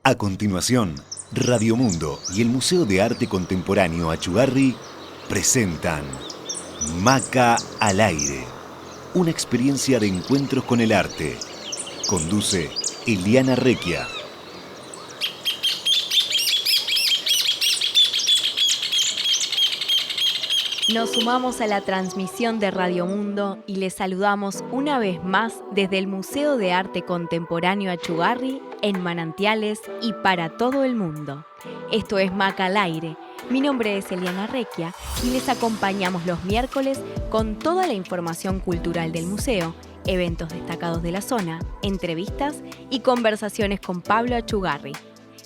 A continuación, Radio Mundo y el Museo de Arte Contemporáneo Achugarri presentan Maca al Aire, una experiencia de encuentros con el arte. Conduce Eliana Recchia. Nos sumamos a la transmisión de Radio Mundo y les saludamos una vez más desde el Museo de Arte Contemporáneo Achugarri en Manantiales y para todo el mundo. Esto es Maca al Aire. Mi nombre es Eliana Recchia y les acompañamos los miércoles con toda la información cultural del museo, eventos destacados de la zona, entrevistas y conversaciones con Pablo Achugarri.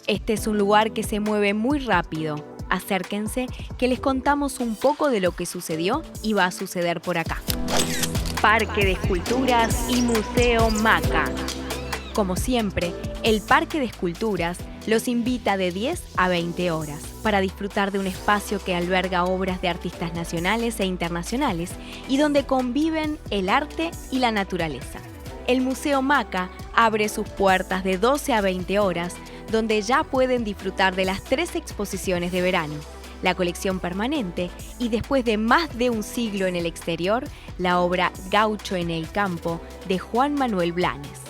Este es un lugar que se mueve muy rápido. Acérquense que les contamos un poco de lo que sucedió y va a suceder por acá. Parque de Esculturas y Museo Maca. Como siempre, el Parque de Esculturas los invita de 10 a 20 horas para disfrutar de un espacio que alberga obras de artistas nacionales e internacionales y donde conviven el arte y la naturaleza. El Museo Maca abre sus puertas de 12 a 20 horas, donde ya pueden disfrutar de las 3 exposiciones de verano, la colección permanente y después de más de un siglo en el exterior, la obra Gaucho en el Campo de Juan Manuel Blanes.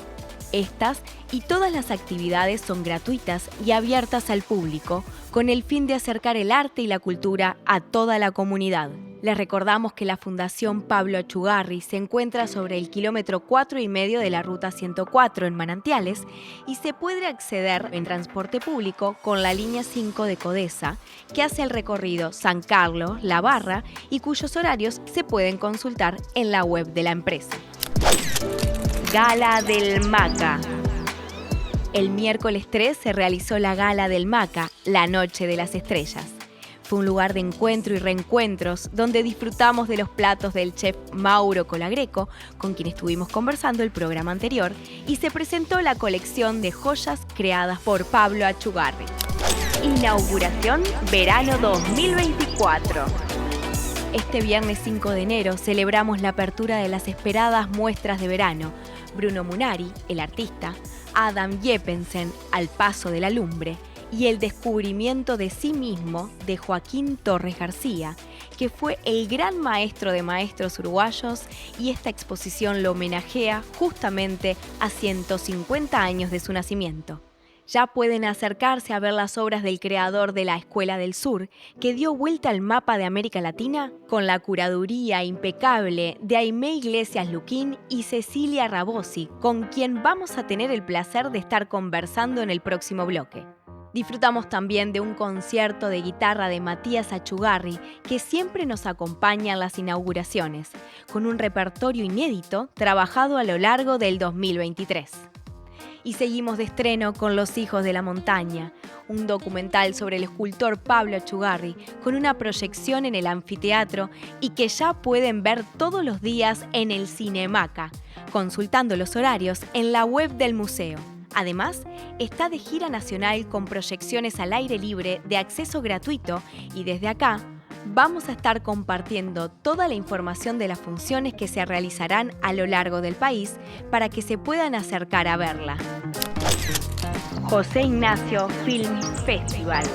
Estas y todas las actividades son gratuitas y abiertas al público, con el fin de acercar el arte y la cultura a toda la comunidad. Les recordamos que la Fundación Pablo Achugarri se encuentra sobre el kilómetro 4,5 de la Ruta 104 en Manantiales y se puede acceder en transporte público con la línea 5 de Codesa, que hace el recorrido San Carlos, La Barra y cuyos horarios se pueden consultar en la web de la empresa. Gala del Maca. El miércoles 3 se realizó la Gala del Maca, la Noche de las Estrellas. Fue un lugar de encuentro y reencuentros donde disfrutamos de los platos del chef Mauro Colagreco, con quien estuvimos conversando el programa anterior, y se presentó la colección de joyas creadas por Pablo Achugarri. Inauguración Verano 2024. Este viernes 5 de enero celebramos la apertura de las esperadas muestras de verano. Bruno Munari, el artista, Adam Jeppesen, Al Paso de la Lumbre, y el descubrimiento de sí mismo de Joaquín Torres García, que fue el gran maestro de maestros uruguayos, y esta exposición lo homenajea justamente a 150 años de su nacimiento. Ya pueden acercarse a ver las obras del creador de la Escuela del Sur, que dio vuelta al mapa de América Latina con la curaduría impecable de Aimé Iglesias Luquín y Cecilia Rabosi, con quien vamos a tener el placer de estar conversando en el próximo bloque. Disfrutamos también de un concierto de guitarra de Matías Achugarri, que siempre nos acompaña en las inauguraciones, con un repertorio inédito trabajado a lo largo del 2023. Y seguimos de estreno con Los Hijos de la Montaña, un documental sobre el escultor Pablo Achugarri, con una proyección en el anfiteatro y que ya pueden ver todos los días en el Cine Maca, consultando los horarios en la web del museo. Además, está de gira nacional con proyecciones al aire libre de acceso gratuito y desde acá vamos a estar compartiendo toda la información de las funciones que se realizarán a lo largo del país para que se puedan acercar a verla. José Ignacio Film Festival.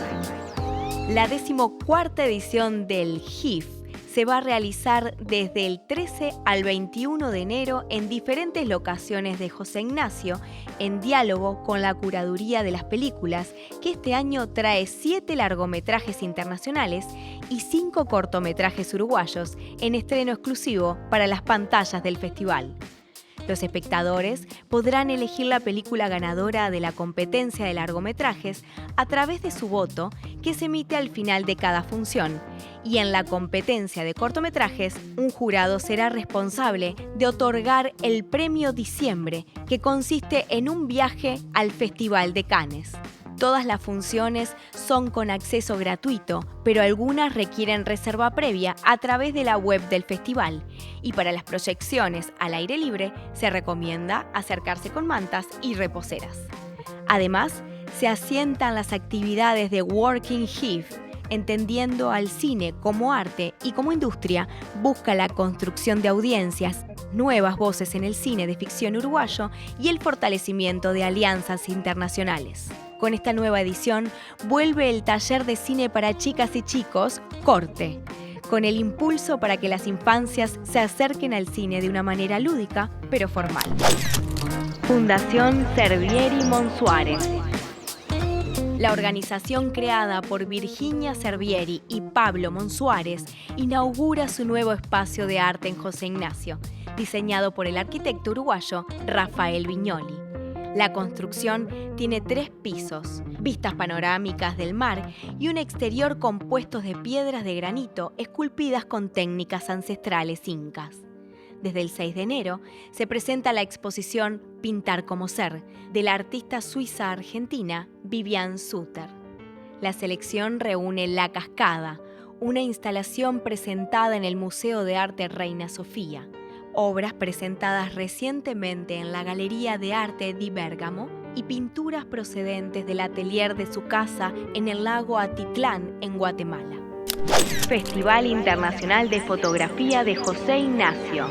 La 14ª edición del HIF se va a realizar desde el 13 al 21 de enero en diferentes locaciones de José Ignacio, en diálogo con la curaduría de las películas, que este año trae 7 largometrajes internacionales y 5 cortometrajes uruguayos en estreno exclusivo para las pantallas del festival. Los espectadores podrán elegir la película ganadora de la competencia de largometrajes a través de su voto, que se emite al final de cada función. Y en la competencia de cortometrajes, un jurado será responsable de otorgar el Premio Diciembre, que consiste en un viaje al Festival de Cannes. Todas las funciones son con acceso gratuito, pero algunas requieren reserva previa a través de la web del festival. Y para las proyecciones al aire libre, se recomienda acercarse con mantas y reposeras. Además, se asientan las actividades de Working HIF, entendiendo al cine como arte y como industria, busca la construcción de audiencias, nuevas voces en el cine de ficción uruguayo y el fortalecimiento de alianzas internacionales. Con esta nueva edición vuelve el taller de cine para chicas y chicos, Corte, con el impulso para que las infancias se acerquen al cine de una manera lúdica, pero formal. Fundación Servieri Monsuárez. La organización creada por Virginia Servieri y Pablo Monsuárez inaugura su nuevo espacio de arte en José Ignacio, diseñado por el arquitecto uruguayo Rafael Viñoli. La construcción tiene 3 pisos, vistas panorámicas del mar y un exterior compuesto de piedras de granito esculpidas con técnicas ancestrales incas. Desde el 6 de enero se presenta la exposición Pintar como Ser, de la artista suiza-argentina Viviane Suter. La selección reúne La Cascada, una instalación presentada en el Museo de Arte Reina Sofía, obras presentadas recientemente en la Galería de Arte di Bergamo y pinturas procedentes del atelier de su casa en el lago Atitlán, en Guatemala. Festival Internacional de Fotografía de José Ignacio.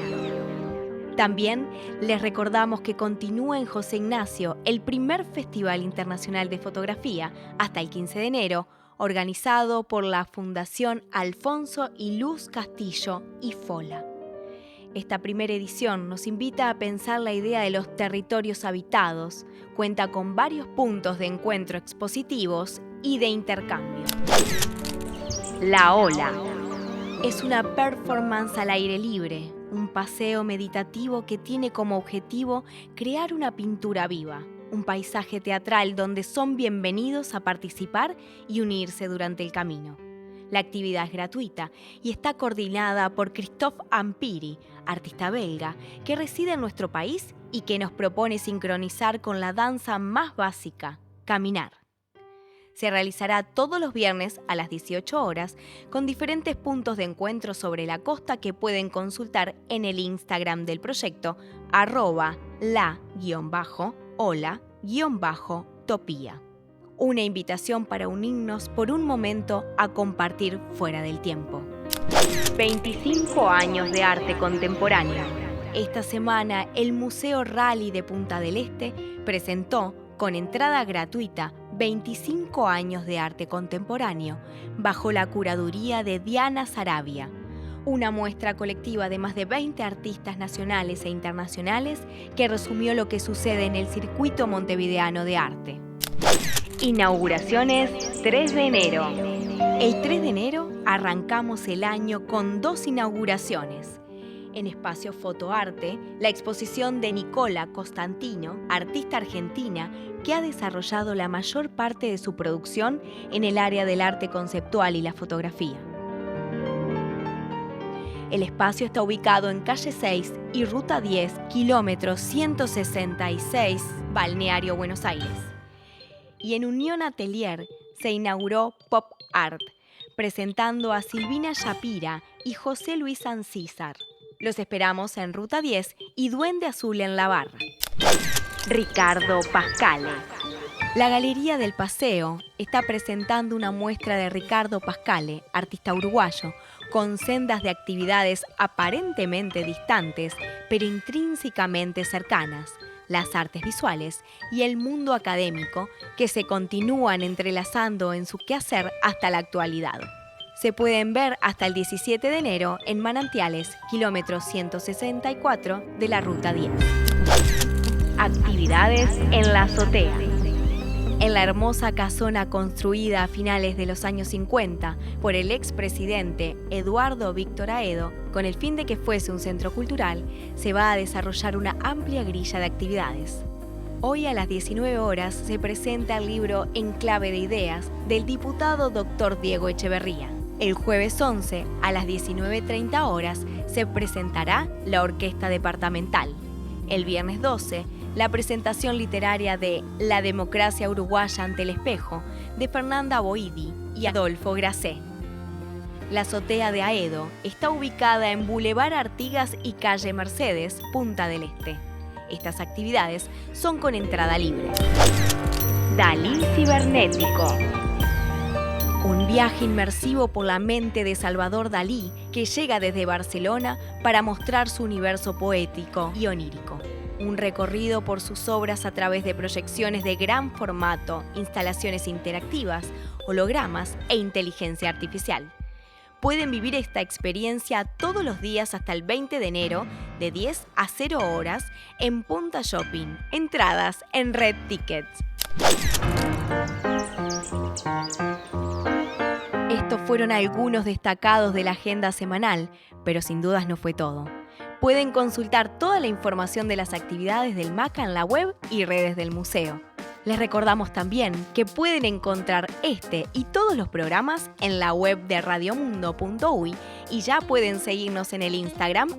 También les recordamos que continúa en José Ignacio el primer Festival Internacional de Fotografía hasta el 15 de enero, organizado por la Fundación Alfonso y Luz Castillo y FOLA. Esta primera edición nos invita a pensar la idea de los territorios habitados, cuenta con varios puntos de encuentro expositivos y de intercambio. La Ola es una performance al aire libre, un paseo meditativo que tiene como objetivo crear una pintura viva, un paisaje teatral donde son bienvenidos a participar y unirse durante el camino. La actividad es gratuita y está coordinada por Christophe Ampiri, artista belga, que reside en nuestro país y que nos propone sincronizar con la danza más básica, caminar. Se realizará todos los viernes a las 18 horas con diferentes puntos de encuentro sobre la costa que pueden consultar en el Instagram del proyecto @la_ola_topía. Una invitación para unirnos por un momento a compartir fuera del tiempo. 25 años de arte contemporáneo. Esta semana el Museo Rally de Punta del Este presentó, con entrada gratuita, 25 años de arte contemporáneo, bajo la curaduría de Diana Saravia. Una muestra colectiva de más de 20 artistas nacionales e internacionales que resumió lo que sucede en el circuito montevideano de arte. Inauguraciones 3 de enero. El 3 de enero arrancamos el año con 2 inauguraciones. En Espacio Fotoarte, la exposición de Nicola Costantino, artista argentina que ha desarrollado la mayor parte de su producción en el área del arte conceptual y la fotografía. El espacio está ubicado en calle 6 y ruta 10, kilómetro 166, Balneario Buenos Aires. Y en Unión Atelier se inauguró Pop Art, presentando a Silvina Shapira y José Luis Ancísar. Los esperamos en Ruta 10 y Duende Azul en la Barra. Ricardo Pascale. La Galería del Paseo está presentando una muestra de Ricardo Pascale, artista uruguayo, con sendas de actividades aparentemente distantes, pero intrínsecamente cercanas, las artes visuales y el mundo académico que se continúan entrelazando en su quehacer hasta la actualidad. Se pueden ver hasta el 17 de enero en Manantiales, kilómetro 164 de la Ruta 10. Actividades en la azotea. En la hermosa casona construida a finales de los años 50 por el expresidente Eduardo Víctor Aedo, con el fin de que fuese un centro cultural, se va a desarrollar una amplia grilla de actividades. Hoy a las 19 horas se presenta el libro En clave de ideas del diputado Dr. Diego Echeverría. El jueves 11 a las 19:30 horas se presentará la Orquesta Departamental. El viernes 12, la presentación literaria de La democracia uruguaya ante el espejo, de Fernanda Boidi y Adolfo Gracé. La azotea de Aedo está ubicada en Boulevard Artigas y Calle Mercedes, Punta del Este. Estas actividades son con entrada libre. Dalí Cibernético. Un viaje inmersivo por la mente de Salvador Dalí, que llega desde Barcelona para mostrar su universo poético y onírico. Un recorrido por sus obras a través de proyecciones de gran formato, instalaciones interactivas, hologramas e inteligencia artificial. Pueden vivir esta experiencia todos los días hasta el 20 de enero de 10 a 0 horas en Punta Shopping. Entradas en Red Tickets. Estos fueron algunos destacados de la agenda semanal, pero sin dudas no fue todo. Pueden consultar toda la información de las actividades del MACA en la web y redes del museo. Les recordamos también que pueden encontrar este y todos los programas en la web de radiomundo.uy y ya pueden seguirnos en el Instagram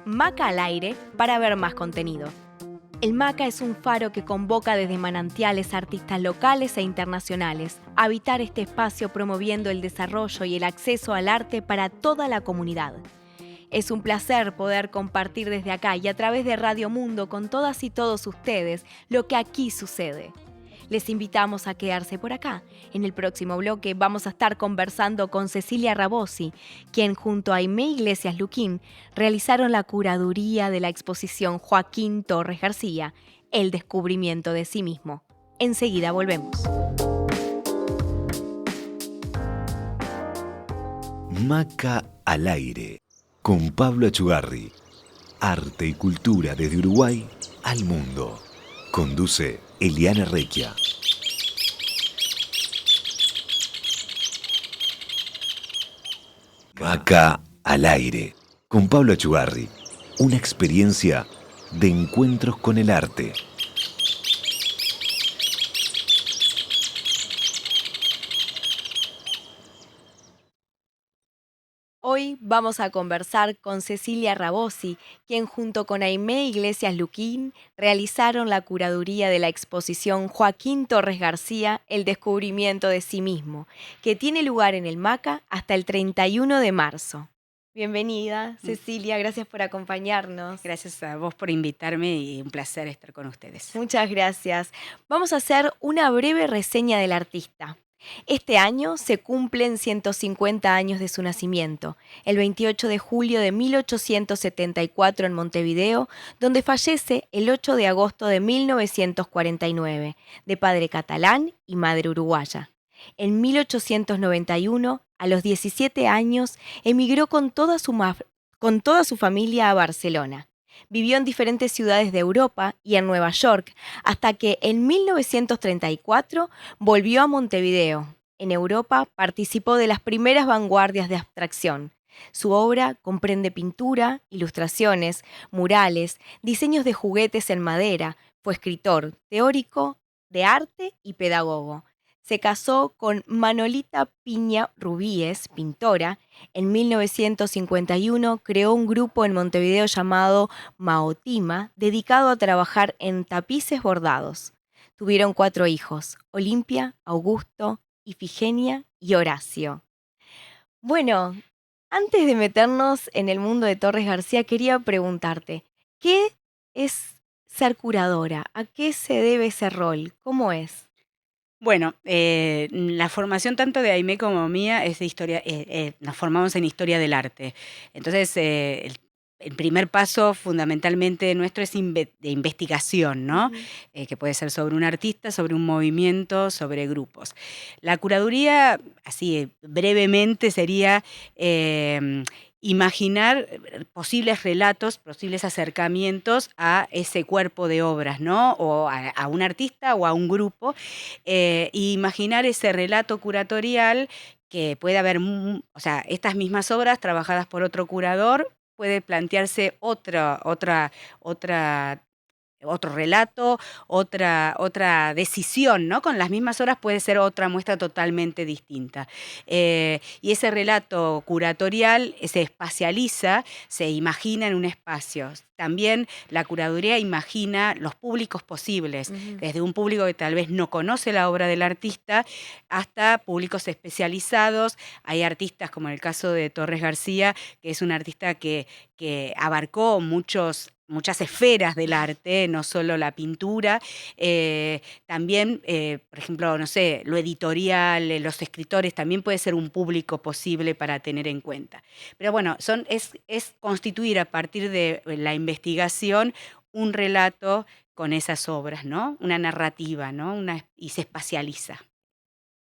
@macaalaire para ver más contenido. El MACA es un faro que convoca desde manantiales a artistas locales e internacionales a habitar este espacio promoviendo el desarrollo y el acceso al arte para toda la comunidad. Es un placer poder compartir desde acá y a través de Radio Mundo con todas y todos ustedes lo que aquí sucede. Les invitamos a quedarse por acá. En el próximo bloque vamos a estar conversando con Cecilia Rabosi, quien junto a Aimé Iglesias Luquín realizaron la curaduría de la exposición Joaquín Torres García, El descubrimiento de sí mismo. Enseguida volvemos. Maca al aire, con Pablo Achugarri. Arte y cultura desde Uruguay al mundo. Conduce Eliana Recchia. Maca al aire, con Pablo Achugarri. Una experiencia de encuentros con el arte. Hoy vamos a conversar con Cecilia Rabosi, quien junto con Aimé Iglesias Luquín realizaron la curaduría de la exposición Joaquín Torres García, El descubrimiento de sí mismo, que tiene lugar en el MACA hasta el 31 de marzo. Bienvenida, Cecilia, gracias por acompañarnos. Gracias a vos por invitarme y un placer estar con ustedes. Muchas gracias. Vamos a hacer una breve reseña del artista. Este año se cumplen 150 años de su nacimiento, el 28 de julio de 1874 en Montevideo, donde fallece el 8 de agosto de 1949, de padre catalán y madre uruguaya. En 1891, a los 17 años, emigró con toda su familia a Barcelona. Vivió en diferentes ciudades de Europa y en Nueva York, hasta que en 1934 volvió a Montevideo. En Europa participó de las primeras vanguardias de abstracción. Su obra comprende pintura, ilustraciones, murales, diseños de juguetes en madera. Fue escritor, teórico de arte y pedagogo. Se casó con Manolita Piña Rubíes, pintora. En 1951 creó un grupo en Montevideo llamado Maotima, dedicado a trabajar en tapices bordados. Tuvieron 4 hijos, Olimpia, Augusto, Ifigenia y Horacio. Bueno, antes de meternos en el mundo de Torres García, quería preguntarte, ¿qué es ser curadora? ¿A qué se debe ese rol? ¿Cómo es? Bueno, la formación tanto de Aimé como mía es de historia, nos formamos en historia del arte. Entonces, el primer paso fundamentalmente nuestro es de investigación, ¿no? Que puede ser sobre un artista, sobre un movimiento, sobre grupos. La curaduría, así brevemente, sería imaginar posibles relatos, posibles acercamientos a ese cuerpo de obras, ¿no? O a un artista o a un grupo, e imaginar ese relato curatorial que puede haber, o sea, estas mismas obras trabajadas por otro curador, puede plantearse otro relato, otra decisión, ¿no? Con las mismas obras puede ser otra muestra totalmente distinta. Y ese relato curatorial se espacializa, se imagina en un espacio. También la curaduría imagina los públicos posibles, desde un público que tal vez no conoce la obra del artista hasta públicos especializados. Hay artistas, como en el caso de Torres García, que es un artista que abarcó muchas esferas del arte, no solo la pintura, también, por ejemplo, no sé, lo editorial, los escritores, también puede ser un público posible para tener en cuenta. Pero bueno, es constituir a partir de la investigación un relato con esas obras, ¿no? Una narrativa, ¿no? Y se espacializa.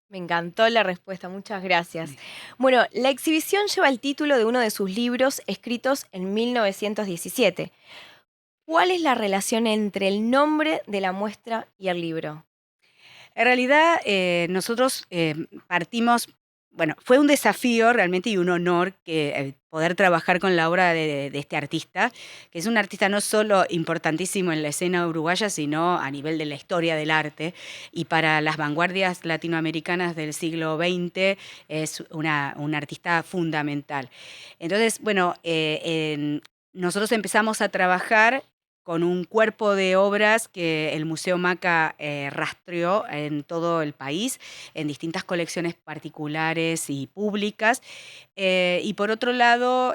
Me encantó la respuesta, muchas gracias. Bueno, la exhibición lleva el título de uno de sus libros escritos en 1917. ¿Cuál es la relación entre el nombre de la muestra y el libro? En realidad, nosotros partimos, bueno, fue un desafío realmente y un honor poder trabajar con la obra de este artista, que es un artista no solo importantísimo en la escena uruguaya, sino a nivel de la historia del arte, y para las vanguardias latinoamericanas del siglo XX es un artista fundamental. Entonces, bueno, nosotros empezamos a trabajar con un cuerpo de obras que el Museo Maca rastreó en todo el país, en distintas colecciones particulares y públicas. Y por otro lado,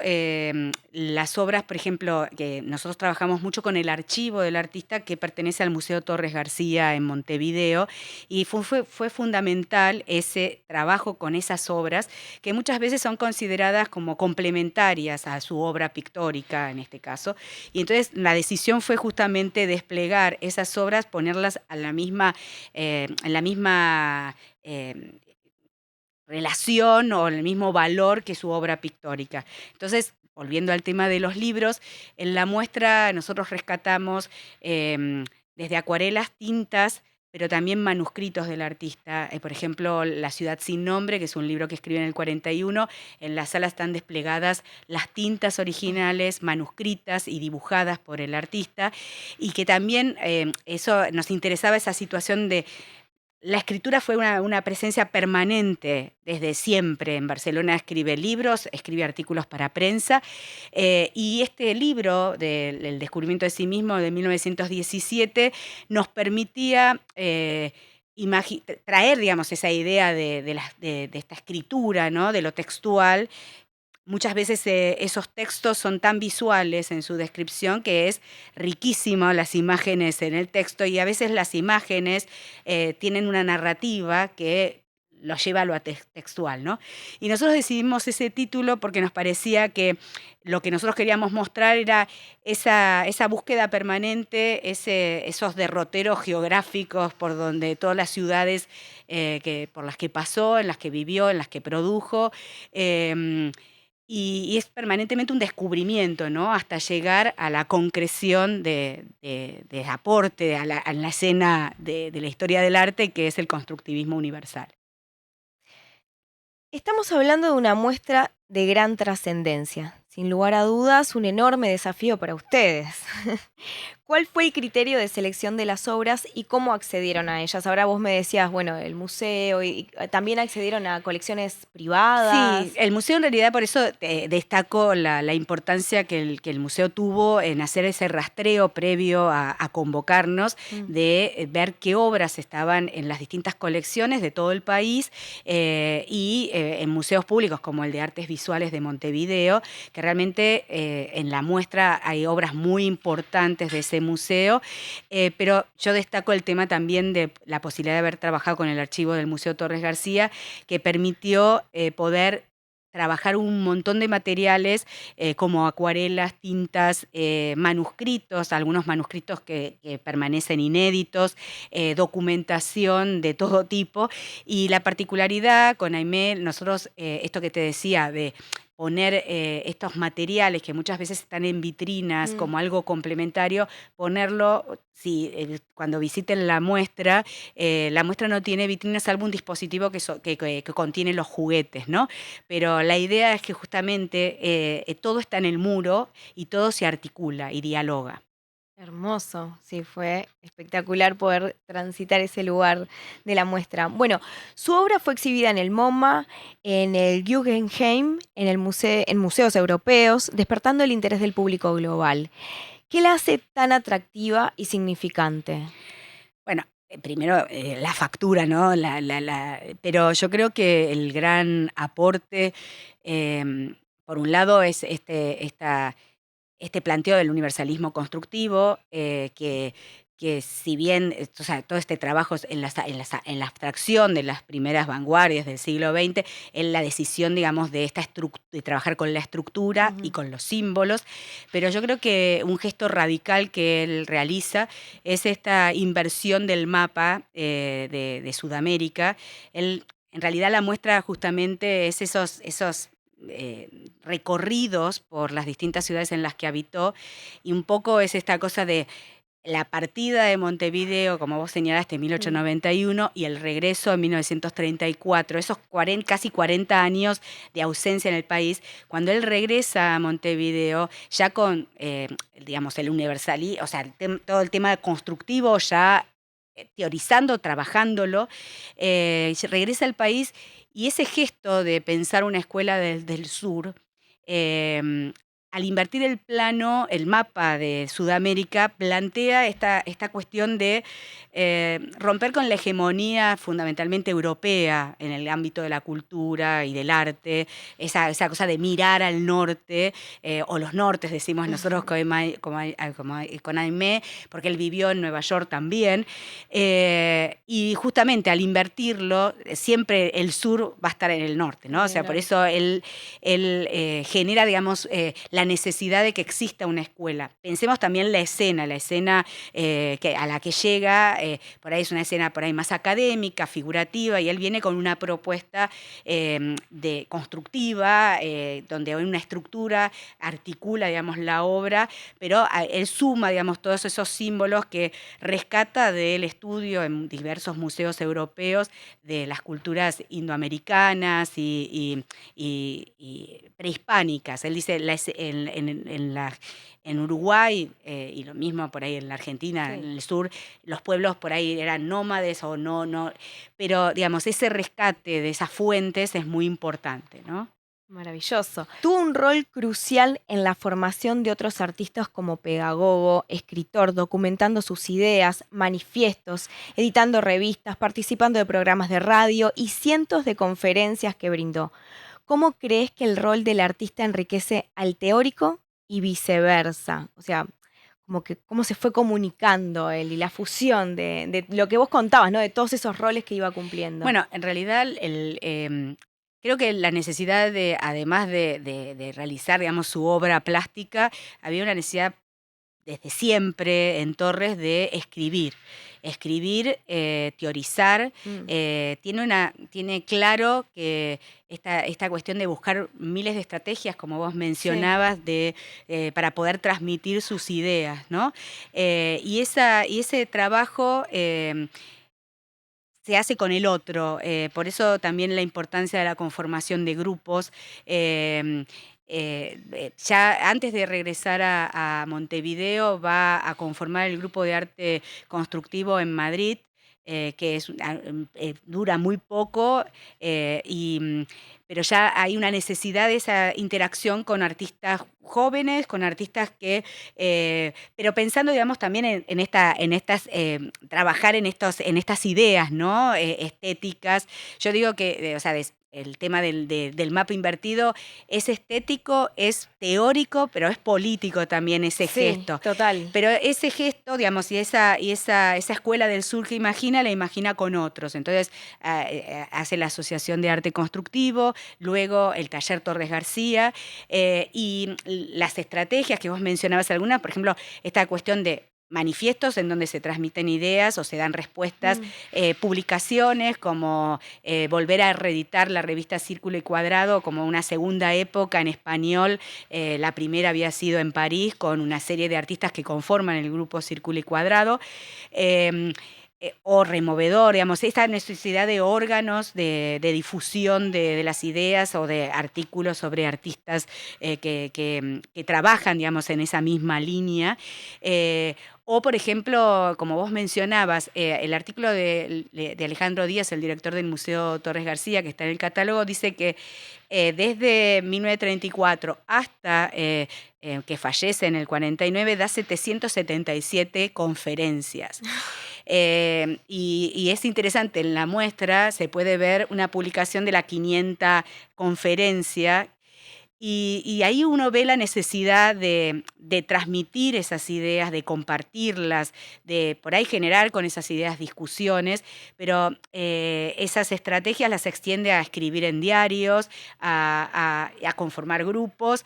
las obras, por ejemplo, que nosotros trabajamos mucho con el archivo del artista que pertenece al Museo Torres García en Montevideo, y fue fundamental ese trabajo con esas obras, que muchas veces son consideradas como complementarias a su obra pictórica, en este caso. Y entonces la decisión fue justamente desplegar esas obras, ponerlas en la misma relación o el mismo valor que su obra pictórica. Entonces, volviendo al tema de los libros, en la muestra nosotros rescatamos desde acuarelas, tintas, pero también manuscritos del artista. Por ejemplo, La ciudad sin nombre, que es un libro que escribe en el 41, en la sala están desplegadas las tintas originales, manuscritas y dibujadas por el artista, y que también eso nos interesaba, esa situación de la escritura fue una presencia permanente desde siempre. En Barcelona escribe libros, escribe artículos para prensa, y este libro del descubrimiento de sí mismo de 1917 nos permitía traer, digamos, esa idea de esta escritura, ¿no? De lo textual. Muchas veces esos textos son tan visuales en su descripción que es riquísimo las imágenes en el texto, y a veces las imágenes tienen una narrativa que lo lleva a lo textual, ¿no? Y nosotros decidimos ese título porque nos parecía que lo que nosotros queríamos mostrar era esa búsqueda permanente, esos derroteros geográficos por donde todas las ciudades por las que pasó, en las que vivió, en las que produjo. Y es permanentemente un descubrimiento, ¿no? Hasta llegar a la concreción de aporte a la escena de la historia del arte, que es el constructivismo universal. Estamos hablando de una muestra de gran trascendencia. Sin lugar a dudas, un enorme desafío para ustedes. ¿Cuál fue el criterio de selección de las obras y cómo accedieron a ellas? Ahora vos me decías, bueno, el museo y también accedieron a colecciones privadas. Sí, el museo en realidad por eso destaco la importancia que el museo tuvo en hacer ese rastreo previo a convocarnos, de ver qué obras estaban en las distintas colecciones de todo el país, y en museos públicos como el de Artes Visuales de Montevideo, que realmente en la muestra hay obras muy importantes de ese museo, pero yo destaco el tema también de la posibilidad de haber trabajado con el archivo del Museo Torres García, que permitió poder trabajar un montón de materiales como acuarelas, tintas, manuscritos, algunos manuscritos que permanecen inéditos, documentación de todo tipo. Y la particularidad con Aimé, nosotros, esto que te decía, de poner estos materiales que muchas veces están en vitrinas como algo complementario, ponerlo, cuando visiten la muestra no tiene vitrinas salvo un dispositivo que contiene los juguetes, ¿no? Pero la idea es que justamente todo está en el muro y todo se articula y dialoga. Hermoso, sí, fue espectacular poder transitar ese lugar de la muestra. Bueno, su obra fue exhibida en el MoMA, en el Guggenheim, en museos europeos, despertando el interés del público global. ¿Qué la hace tan atractiva y significante? Bueno, primero la factura, ¿no? Pero yo creo que el gran aporte, por un lado, es este planteo del universalismo constructivo, que que si bien, o sea, todo este trabajo en la abstracción de las primeras vanguardias del siglo XX, en la decisión, digamos, de trabajar con la estructura y con los símbolos, pero yo creo que un gesto radical que él realiza es esta inversión del mapa de Sudamérica. Él, en realidad, la muestra justamente es esos recorridos por las distintas ciudades en las que habitó, y un poco es esta cosa de la partida de Montevideo, como vos señalaste, en 1891, y el regreso en 1934, esos casi 40 años de ausencia en el país. Cuando él regresa a Montevideo, ya con, digamos, el universalismo, o sea, todo el tema constructivo ya teorizando, trabajándolo, regresa al país, y ese gesto de pensar una escuela del sur, al invertir el plano, el mapa de Sudamérica, plantea esta cuestión de romper con la hegemonía fundamentalmente europea en el ámbito de la cultura y del arte, esa cosa de mirar al norte, o los nortes, decimos nosotros con Aimé, porque él vivió en Nueva York también, y justamente al invertirlo, siempre el sur va a estar en el norte, ¿no? O sea, por eso él genera, digamos, la necesidad de que exista una escuela. Pensemos también la escena a la que llega, por ahí es una escena por ahí más académica, figurativa, y él viene con una propuesta constructiva, donde hay una estructura, articula, digamos, la obra, pero él suma, digamos, todos esos símbolos que rescata del estudio en diversos museos europeos de las culturas indoamericanas y prehispánicas. Él dice, en Uruguay, y lo mismo por ahí en la Argentina, sí, en el sur, los pueblos por ahí eran nómades o no, pero digamos, ese rescate de esas fuentes es muy importante, ¿no? Maravilloso. Tuvo un rol crucial en la formación de otros artistas como pedagogo, escritor, documentando sus ideas, manifiestos, editando revistas, participando de programas de radio y cientos de conferencias que brindó. ¿Cómo crees que el rol del artista enriquece al teórico y viceversa? O sea, como que cómo se fue comunicando él y la fusión de lo que vos contabas, ¿no? De todos esos roles que iba cumpliendo. Bueno, en realidad creo que la necesidad de, además de realizar, digamos, su obra plástica, había una necesidad desde siempre en Torres de escribir, teorizar. Tiene claro que esta cuestión de buscar miles de estrategias, como vos mencionabas, sí, para poder transmitir sus ideas, ¿no? Y ese trabajo se hace con el otro, por eso también la importancia de la conformación de grupos. Ya antes de regresar a Montevideo va a conformar el grupo de arte constructivo en Madrid, que dura muy poco, pero ya hay una necesidad de esa interacción con artistas jóvenes, con artistas que, pero pensando, digamos, también trabajar en estas ideas, ¿no? Estéticas. Yo digo que, o sea, el tema del mapa invertido es estético, es teórico, pero es político también ese gesto. Total. Pero ese gesto, digamos, y esa escuela del sur que la imagina con otros. Entonces hace la Asociación de Arte Constructivo, luego el Taller Torres García, y las estrategias que vos mencionabas algunas, por ejemplo, esta cuestión de manifiestos en donde se transmiten ideas o se dan respuestas, publicaciones como volver a reeditar la revista Círculo y Cuadrado como una segunda época en español. La primera había sido en París con una serie de artistas que conforman el grupo Círculo y Cuadrado. O removedor, digamos, esta necesidad de órganos de difusión de las ideas o de artículos sobre artistas que trabajan, digamos, en esa misma línea. O, por ejemplo, como vos mencionabas, el artículo de Alejandro Díaz, el director del Museo Torres García, que está en el catálogo, dice que desde 1934 hasta que fallece en el 49, da 777 conferencias. Y es interesante, en la muestra se puede ver una publicación de la 500 conferencia, Y ahí uno ve la necesidad de transmitir esas ideas, de compartirlas, de por ahí generar con esas ideas discusiones, pero esas estrategias las extiende a escribir en diarios, a conformar grupos,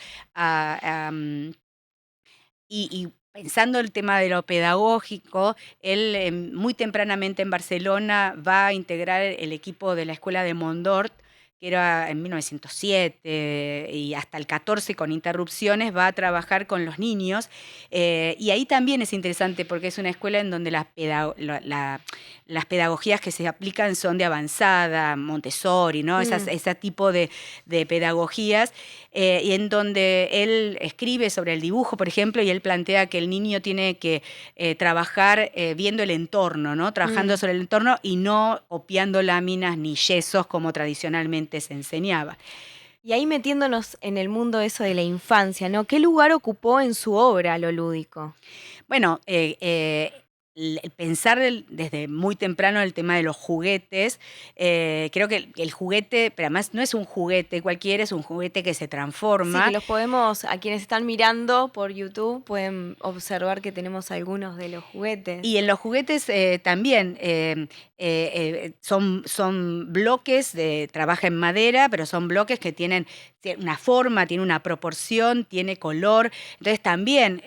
y pensando el tema de lo pedagógico, él muy tempranamente en Barcelona va a integrar el equipo de la escuela de Mondort, que era en 1907 y hasta el 14 con interrupciones, va a trabajar con los niños. Y ahí también es interesante porque es una escuela en donde las pedagogías que se aplican son de avanzada, Montessori, ¿no? Ese tipo de pedagogías, y en donde él escribe sobre el dibujo, por ejemplo, y él plantea que el niño tiene que trabajar viendo el entorno, ¿no? Trabajando sobre el entorno y no copiando láminas ni yesos como tradicionalmente se enseñaba. Y ahí metiéndonos en el mundo eso de la infancia, ¿no? ¿Qué lugar ocupó en su obra lo lúdico? Bueno, pensar desde muy temprano el tema de los juguetes, creo que el juguete, pero además no es un juguete cualquiera, es un juguete que se transforma. Sí, que los podemos, a quienes están mirando por YouTube, pueden observar que tenemos algunos de los juguetes. Y en los juguetes también son bloques, trabaja en madera, pero son bloques que tienen una forma, tienen una proporción, tiene color. Entonces también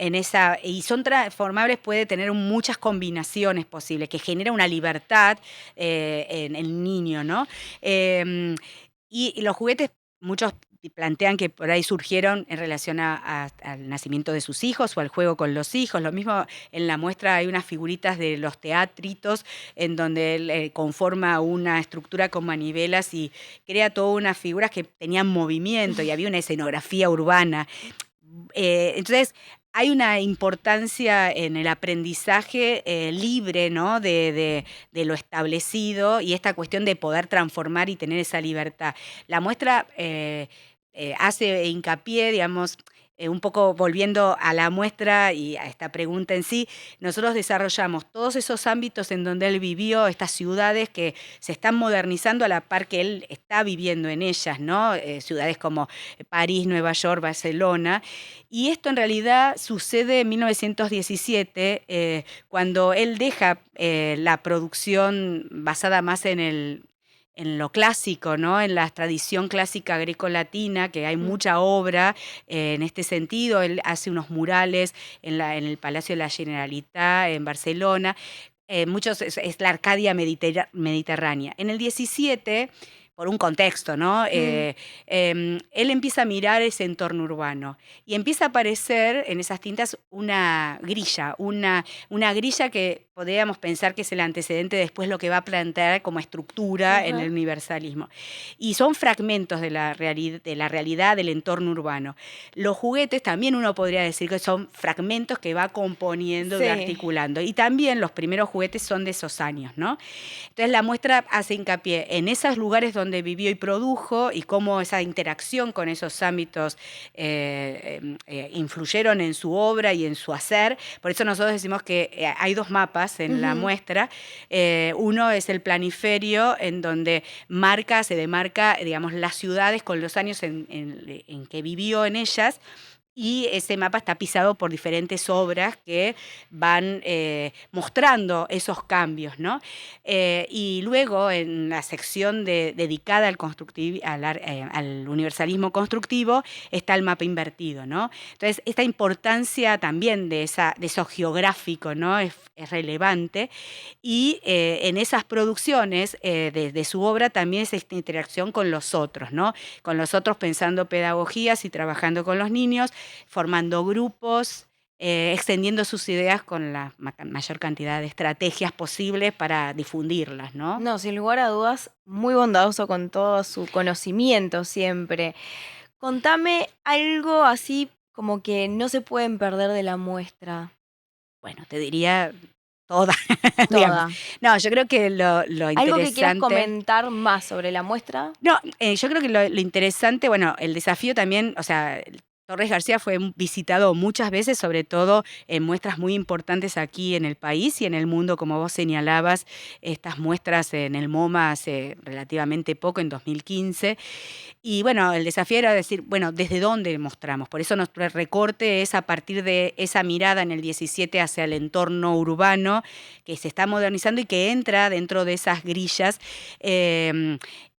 y son transformables, puede tener muchas combinaciones posibles, que genera una libertad en el niño, ¿no? Y los juguetes, muchos plantean que por ahí surgieron en relación al nacimiento de sus hijos o al juego con los hijos. Lo mismo en la muestra hay unas figuritas de los teatritos en donde él conforma una estructura con manivelas y crea todas unas figuras que tenían movimiento y había una escenografía urbana. Entonces, hay una importancia en el aprendizaje libre, ¿no? de lo establecido y esta cuestión de poder transformar y tener esa libertad. La muestra hace hincapié, digamos, un poco volviendo a la muestra y a esta pregunta en sí, nosotros desarrollamos todos esos ámbitos en donde él vivió, estas ciudades que se están modernizando a la par que él está viviendo en ellas, ¿no? Ciudades como París, Nueva York, Barcelona. Y esto en realidad sucede en 1917, cuando él deja la producción basada más en lo clásico, ¿no? En la tradición clásica greco-latina, que hay mucha obra en este sentido. Él hace unos murales en el Palacio de la Generalitat en Barcelona. Muchos es la Arcadia mediterránea. En el 17, por un contexto, ¿no? Él empieza a mirar ese entorno urbano y empieza a aparecer en esas tintas una grilla, una grilla que podríamos pensar que es el antecedente después lo que va a plantear como estructura en el universalismo. Y son fragmentos de la realidad del entorno urbano. Los juguetes también uno podría decir que son fragmentos que va componiendo y articulando. Y también los primeros juguetes son de esos años, ¿no? Entonces la muestra hace hincapié en esos lugares donde vivió y produjo y cómo esa interacción con esos ámbitos influyeron en su obra y en su hacer. Por eso nosotros decimos que hay dos mapas en la muestra. Uno es el planiferio, en donde se demarca, digamos, las ciudades con los años en que vivió en ellas. Y ese mapa está pisado por diferentes obras que van mostrando esos cambios, ¿no? Y luego en la sección dedicada al universalismo constructivo está el mapa invertido, ¿no? Entonces, esta importancia también de eso geográfico, ¿no? es relevante. Y en esas producciones de su obra también es esta interacción con los otros, ¿no? Con los otros pensando pedagogías y trabajando con los niños, formando grupos, extendiendo sus ideas con la mayor cantidad de estrategias posibles para difundirlas, ¿no? No, sin lugar a dudas, muy bondadoso con todo su conocimiento siempre. Contame algo así como que no se pueden perder de la muestra. Bueno, te diría toda. Toda. No, yo creo que lo interesante... ¿Algo que quieras comentar más sobre la muestra? No, yo creo que lo interesante, bueno, el desafío también, o sea, Torres García fue visitado muchas veces, sobre todo en muestras muy importantes aquí en el país y en el mundo, como vos señalabas, estas muestras en el MoMA hace relativamente poco, en 2015. Y bueno, el desafío era decir, bueno, ¿desde dónde mostramos? Por eso nuestro recorte es a partir de esa mirada en el 17 hacia el entorno urbano que se está modernizando y que entra dentro de esas grillas.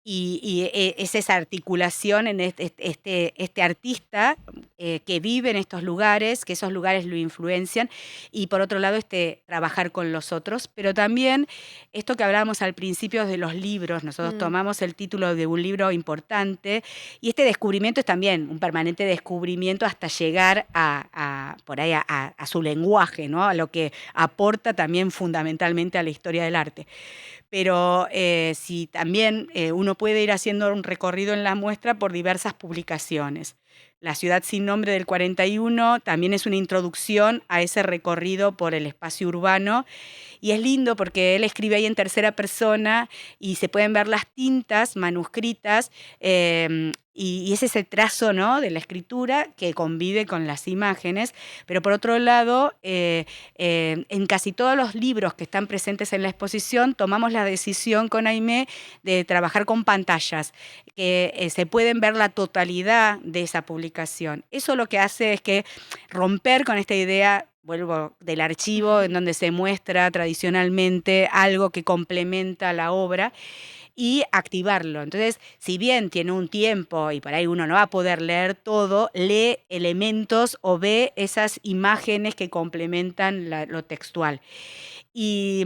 Es esa articulación en este artista que vive en estos lugares, que esos lugares lo influencian, y por otro lado trabajar con los otros, pero también esto que hablábamos al principio de los libros, nosotros tomamos el título de un libro importante, y este descubrimiento es también un permanente descubrimiento hasta llegar por ahí a su lenguaje, ¿no? A lo que aporta también fundamentalmente a la historia del arte. Pero sí, también uno puede ir haciendo un recorrido en la muestra por diversas publicaciones. La ciudad sin nombre del 41 también es una introducción a ese recorrido por el espacio urbano, y es lindo porque él escribe ahí en tercera persona y se pueden ver las tintas manuscritas, y es ese trazo, ¿no?, de la escritura que convive con las imágenes. Pero por otro lado, en casi todos los libros que están presentes en la exposición tomamos la decisión con Aimé de trabajar con pantallas, que se pueden ver la totalidad de esa publicación. Eso lo que hace es que romper con esta idea, vuelvo, del archivo en donde se muestra tradicionalmente algo que complementa la obra, y activarlo. Entonces, si bien tiene un tiempo y por ahí uno no va a poder leer todo, lee elementos o ve esas imágenes que complementan lo textual. Y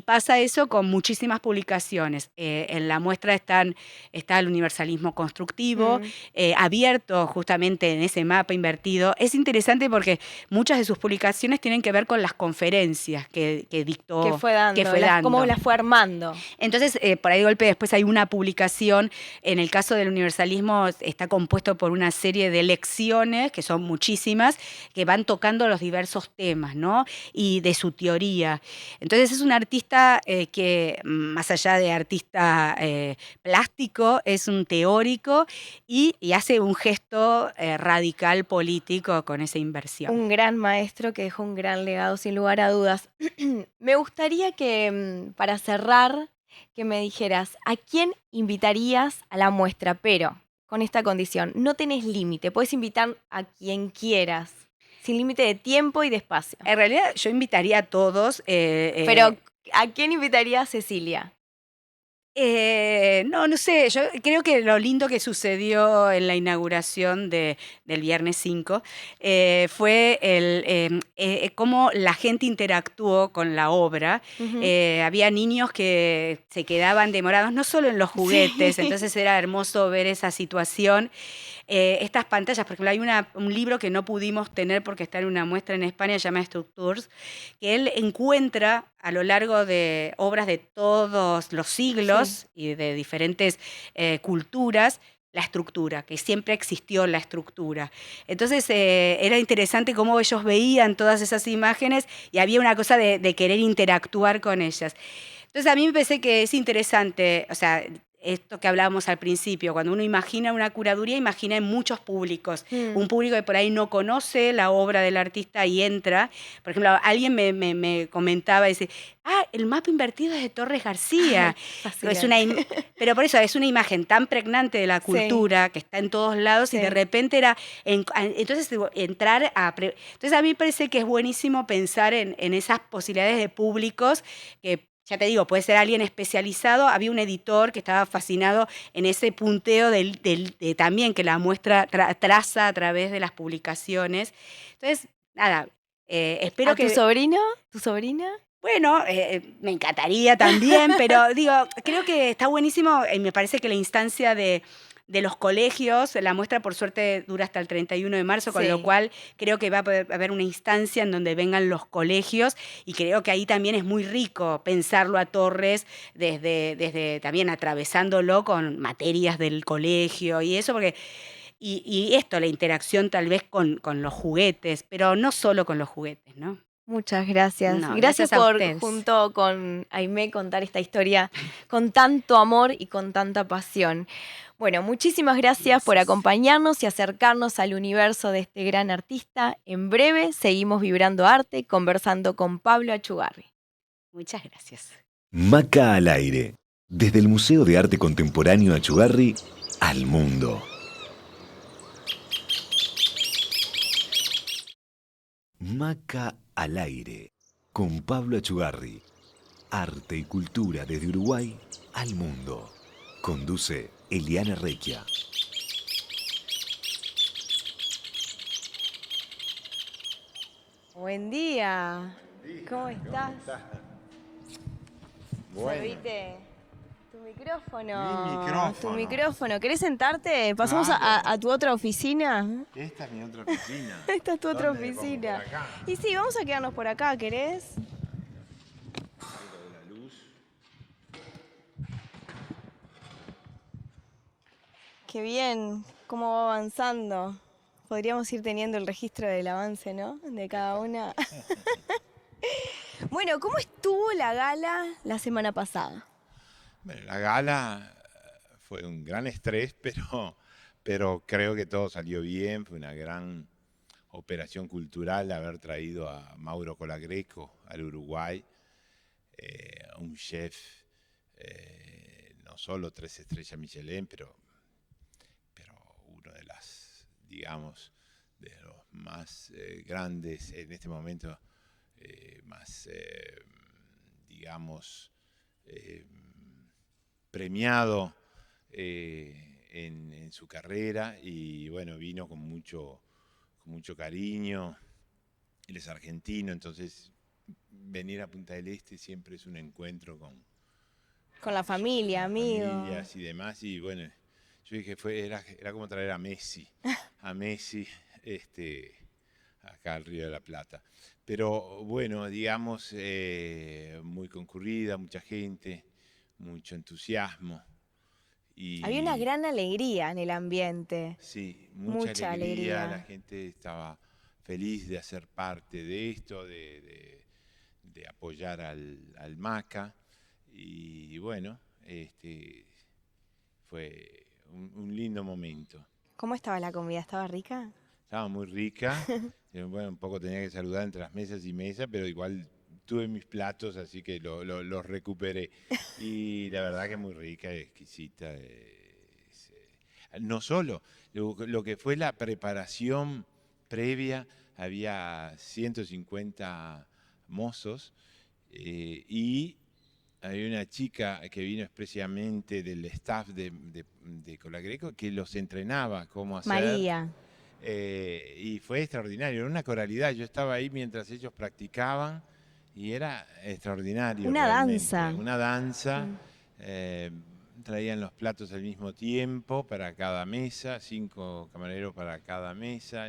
pasa eso con muchísimas publicaciones. En la muestra está el universalismo constructivo, abierto justamente en ese mapa invertido. Es interesante porque muchas de sus publicaciones tienen que ver con las conferencias que dictó. Que fue dando, cómo las fue armando. Entonces, por ahí de golpe después hay una publicación. En el caso del universalismo está compuesto por una serie de lecciones, que son muchísimas, que van tocando los diversos temas, ¿no?, y de su teoría. Entonces es un artista que, más allá de artista plástico, es un teórico y hace un gesto radical político con esa inversión. Un gran maestro que dejó un gran legado, sin lugar a dudas. Me gustaría que, para cerrar, que me dijeras, ¿a quién invitarías a la muestra? Pero con esta condición, no tenés límite, puedes invitar a quien quieras. Sin límite de tiempo y de espacio. En realidad yo invitaría a todos. Pero, ¿a quién invitaría a Cecilia? No sé, yo creo que lo lindo que sucedió en la inauguración del viernes 5 fue cómo la gente interactuó con la obra. Había niños que se quedaban demorados, no solo en los juguetes, entonces era hermoso ver esa situación. Estas pantallas, por ejemplo, hay un libro que no pudimos tener porque está en una muestra en España, se llama Structures, que él encuentra a lo largo de obras de todos los siglos y de diferentes culturas, la estructura, que siempre existió la estructura. Entonces era interesante cómo ellos veían todas esas imágenes y había una cosa de querer interactuar con ellas. Entonces a mí me parece que es interesante, o sea, esto que hablábamos al principio, cuando uno imagina una curaduría, imagina en muchos públicos. Un público que por ahí no conoce la obra del artista y entra. Por ejemplo, alguien me comentaba, dice, el mapa invertido es de Torres García. Pero por eso es una imagen tan pregnante de la cultura, que está en todos lados, y de repente era, entonces entrar a... Entonces a mí me parece que es buenísimo pensar en esas posibilidades de públicos que, ya te digo, puede ser alguien especializado. Había un editor que estaba fascinado en ese punteo de también que la muestra traza a través de las publicaciones. Entonces, nada, espero que... ¿Tu sobrino? ¿Tu sobrina? Bueno, me encantaría también, pero digo, creo que está buenísimo y me parece que la instancia de los colegios, la muestra por suerte dura hasta el 31 de marzo, con lo cual creo que va a poder haber una instancia en donde vengan los colegios, y creo que ahí también es muy rico pensarlo a Torres desde también atravesándolo con materias del colegio y eso, porque y esto, la interacción tal vez con los juguetes, pero no solo con los juguetes, ¿no? Muchas gracias. No, Gracias gracias a por, ustedes. junto con Aimé, contar esta historia con tanto amor y con tanta pasión. Bueno, muchísimas gracias por acompañarnos y acercarnos al universo de este gran artista. En breve seguimos vibrando arte, conversando con Pablo Achugarri. Muchas gracias. Maca al aire. Desde el Museo de Arte Contemporáneo Achugarri al mundo. Maca al aire. Con Pablo Achugarri. Arte y cultura desde Uruguay al mundo. Conduce Eliana Recchia. Buen día. ¿Cómo estás? Bueno, Servite tu micrófono. Mi micrófono. Tu micrófono. ¿Querés sentarte? ¿Pasamos Claro. a tu otra oficina? esta es mi otra oficina. Esta es tu otra ¿Dónde pongo? oficina. Por acá. Y sí, vamos a quedarnos por acá, ¿querés? Algo de la luz. Qué bien, cómo va avanzando. Podríamos ir teniendo el registro del avance, ¿no? De cada una. Bueno, ¿cómo estuvo la gala la semana pasada? Bueno, la gala fue un gran estrés, pero creo que todo salió bien. Fue una gran operación cultural haber traído a Mauro Colagreco al Uruguay, un chef, no solo 3 estrellas Michelin, pero uno de las, digamos, de los más grandes en este momento, más, digamos, premiado en su carrera, y bueno, vino con mucho cariño. Él es argentino, entonces venir a Punta del Este siempre es un encuentro Con la familia, amigos. familias y demás, y bueno, yo dije, era como traer a Messi acá al Río de la Plata. Pero bueno, digamos, muy concurrida, mucha gente, mucho entusiasmo. Y Había una gran alegría en el ambiente. sí, mucha mucha alegría. alegría, la gente estaba feliz de hacer parte de esto, de apoyar al MACA, y bueno, fue un lindo momento. ¿Cómo estaba la comida? ¿Estaba rica? Estaba muy rica, bueno, un poco tenía que saludar entre las mesas y mesas, pero igual tuve mis platos, así que los recuperé. Y la verdad que muy rica, exquisita. No solo, lo que fue la preparación previa, había 150 mozos, y hay una chica que vino expresamente del staff de Colagreco que los entrenaba cómo hacer. María. Y fue extraordinario, era una coralidad. Yo estaba ahí mientras ellos practicaban y era extraordinario. Una realmente. danza. Una danza. Traían los platos al mismo tiempo para cada mesa, 5 camareros para cada mesa.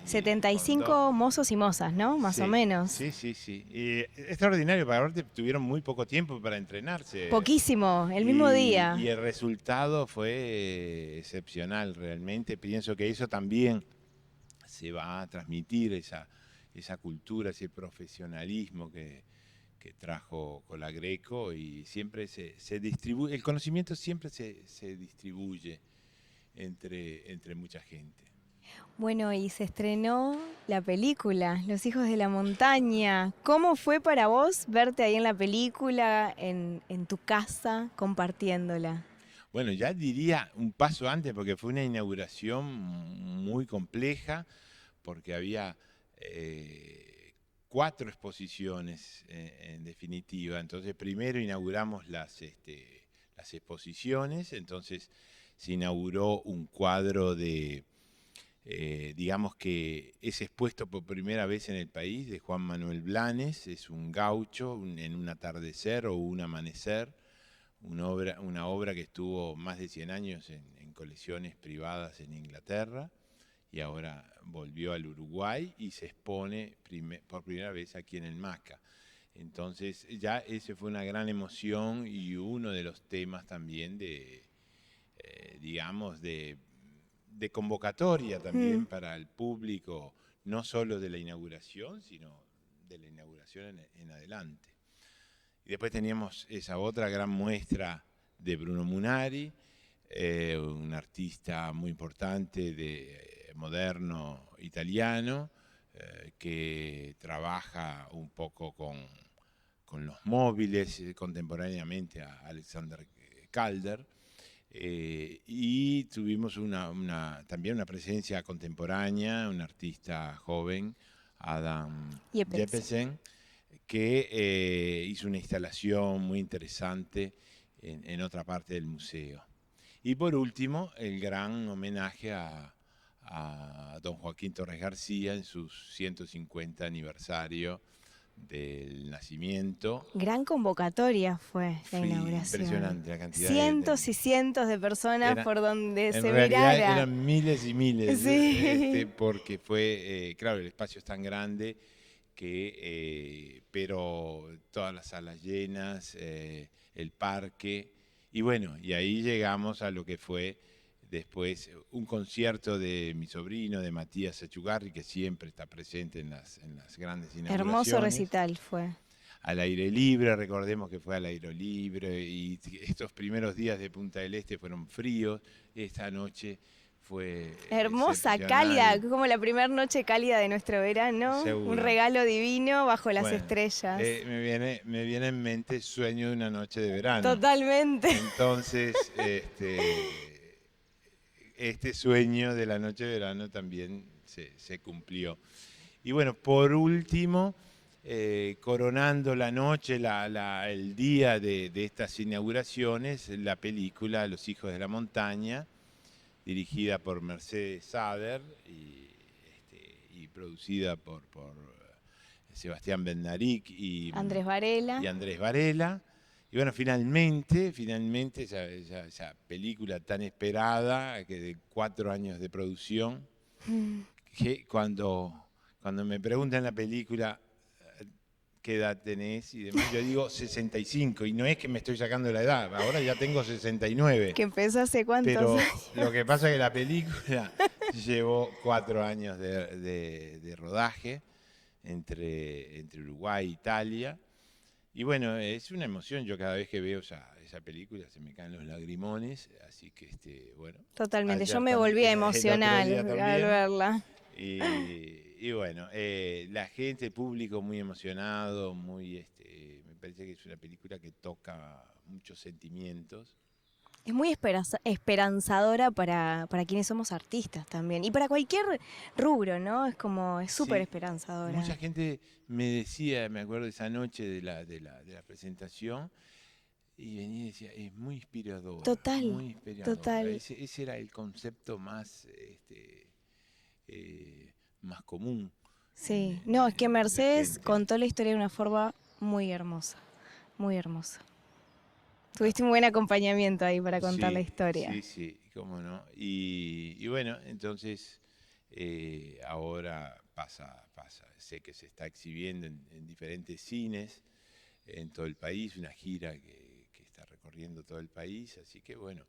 75 mozos y mozas, ¿no? Más o menos. Sí. Y extraordinario, porque aparte tuvieron muy poco tiempo para entrenarse. Poquísimo, el mismo día. Y el resultado fue excepcional realmente. Pienso que eso también se va a transmitir, esa cultura, ese profesionalismo que trajo Colagreco, y siempre se distribuye, el conocimiento siempre se distribuye entre mucha gente. Bueno, y se estrenó la película, Los hijos de la montaña. ¿Cómo fue para vos verte ahí en la película, en tu casa, compartiéndola? Bueno, ya diría un paso antes, porque fue una inauguración muy compleja, porque había 4 exposiciones en definitiva. Entonces, primero inauguramos las exposiciones, entonces se inauguró un cuadro digamos que es expuesto por primera vez en el país, de Juan Manuel Blanes. Es un gaucho en un atardecer o un amanecer, una obra que estuvo más de 100 años en colecciones privadas en Inglaterra, y ahora volvió al Uruguay y se expone por primera vez aquí en el MACA. Entonces ya ese fue una gran emoción, y uno de los temas también digamos, de convocatoria también para el público, no solo de la inauguración, sino de la inauguración en adelante. Y después teníamos esa otra gran muestra de Bruno Munari, un artista muy importante moderno italiano, que trabaja un poco con los móviles, contemporáneamente a Alexander Calder. Y tuvimos también una presencia contemporánea, un artista joven, Adam Jeppesen, que hizo una instalación muy interesante en otra parte del museo. Y por último, el gran homenaje a don Joaquín Torres García en su 150 aniversario del nacimiento. Gran convocatoria fue la inauguración. Impresionante la cantidad. Cientos y cientos de personas por donde se mirara. En realidad eran miles y miles, sí. Porque fue, claro, el espacio es tan grande pero todas las salas llenas, el parque, y bueno, y ahí llegamos a lo que fue después un concierto de mi sobrino, de Matías Echevarri, que siempre está presente en las grandes inauguraciones. Hermoso recital fue. Al aire libre, recordemos que fue al aire libre, y estos primeros días de Punta del Este fueron fríos, esta noche fue hermosa, cálida, como la primera noche cálida de nuestro verano. Seguro. Un regalo divino bajo las estrellas. Me viene en mente Sueño de una noche de verano. Totalmente. Entonces, este sueño de la noche de verano también se cumplió. Y bueno, por último, coronando la noche, el día de estas inauguraciones, la película Los hijos de la montaña, dirigida por Mercedes Sader y producida por Sebastián Bednarik y Andrés Varela. Y bueno, finalmente esa película tan esperada, que de 4 años de producción, que cuando me preguntan la película qué edad tenés y demás, yo digo 65, y no es que me estoy sacando la edad, ahora ya tengo 69. ¿Que empezó hace cuántos Pero años? lo que pasa es que la película llevó 4 años de rodaje entre Uruguay e Italia. Y bueno, es una emoción. Yo cada vez que veo esa película se me caen los lagrimones, así que bueno. Totalmente, yo me volví a emocionar al verla. Y bueno, la gente, el público muy emocionado, me parece que es una película que toca muchos sentimientos. Es muy esperanzadora para quienes somos artistas también. Y para cualquier rubro, ¿no? Es súper esperanzadora. Mucha gente me decía, me acuerdo esa noche de la presentación, y venía y decía, es muy inspiradora. Total, muy inspiradora. Total. Ese era el concepto más común. Sí, no, es que Mercedes contó la historia de una forma muy hermosa, muy hermosa. Tuviste un buen acompañamiento ahí para contar la historia. Sí, cómo no. Y bueno, entonces ahora pasa. Sé que se está exhibiendo en diferentes cines en todo el país, una gira que está recorriendo todo el país, así que bueno,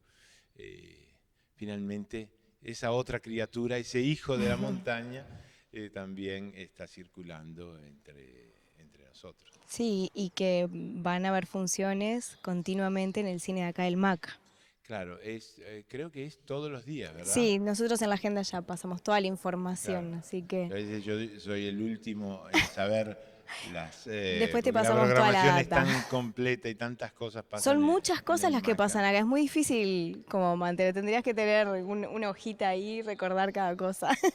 finalmente esa otra criatura, ese hijo de la montaña, también está circulando entre nosotros. Sí, y que van a haber funciones continuamente en el cine de acá del MACA. Claro, creo que es todos los días, ¿verdad? Sí, nosotros en la agenda ya pasamos toda la información, claro. Así que... Yo soy el último en saber Después te pasamos toda la data. Es tan completa y tantas cosas pasan. Son muchas cosas las que pasan acá, es muy difícil como mantener, tendrías que tener una hojita ahí y recordar cada cosa. Sí.